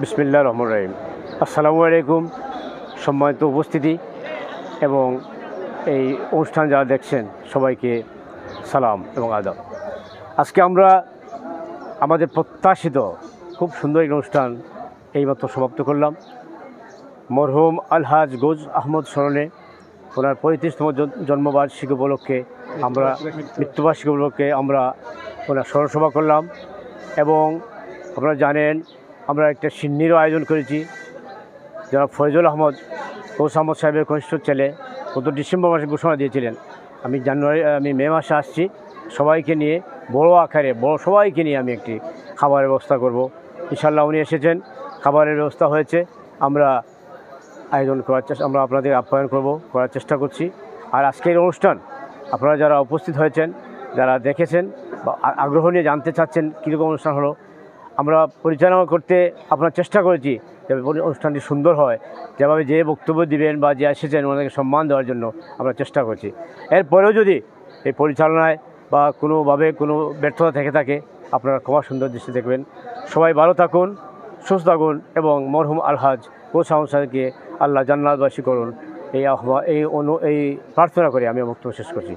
বিসমিল্লাহির রহমানির রহিম। আসসালামু আলাইকুম। সম্মানিত উপস্থিতি এবং এই অনুষ্ঠান যারা দেখছেন সবাইকে সালাম এবং আদাব। আজকে আমরা আমাদের প্রত্যাশিত খুব সুন্দর একটি অনুষ্ঠান এইমাত্র সমাপ্ত করলাম। মরহুম আলহাজ গোজ আহমদ স্মরণে ওনার 35তম জন্মবার্ষিকী উপলক্ষে আমরা মৃত্যুবার্ষিকী উপলক্ষে আমরা ওনার স্মরণসভা করলাম এবং আপনারা জানেন আমরা একটা সিন্নিরও আয়োজন করেছি। যারা ফয়জুল আহমদ গোস আহমদ সাহেবের কনিষ্ঠ ছেলে গত ডিসেম্বর মাসে ঘোষণা দিয়েছিলেন আমি মে মাসে আসছি, সবাইকে নিয়ে সবাইকে নিয়ে আমি একটি খাবারের ব্যবস্থা করব। ইনশাআল্লাহ উনি এসেছেন, খাবারের ব্যবস্থা হয়েছে। আমরা আয়োজন আমরা আপনাদের আপ্যায়ন করার চেষ্টা করছি। আর আজকের অনুষ্ঠান আপনারা যারা উপস্থিত হয়েছেন, যারা দেখেছেন বা আগ্রহ নিয়ে জানতে চাচ্ছেন কীরকম অনুষ্ঠান হলো, আমরা পরিচালনা করতে আপনার চেষ্টা করেছি যাতে অনুষ্ঠানটি সুন্দর হয়, যেভাবে যে বক্তব্য দিবেন বা যে এসেছেন ওনাদেরকে সম্মান দেওয়ার জন্য আমরা চেষ্টা করছি। এরপরেও যদি এই পরিচালনায় বা কোনোভাবে কোনো ব্যর্থতা থেকে থাকে আপনারা ক্ষমা সুন্দর দৃষ্টি দেখবেন। সবাই ভালো থাকুন, সুস্থ থাকুন এবং মরহুম আলহাজ গোস আহমদ সাহেবকে আল্লাহ জান্নাতবাসী করুন এই প্রার্থনা করে আমি বক্তব্য শেষ করছি।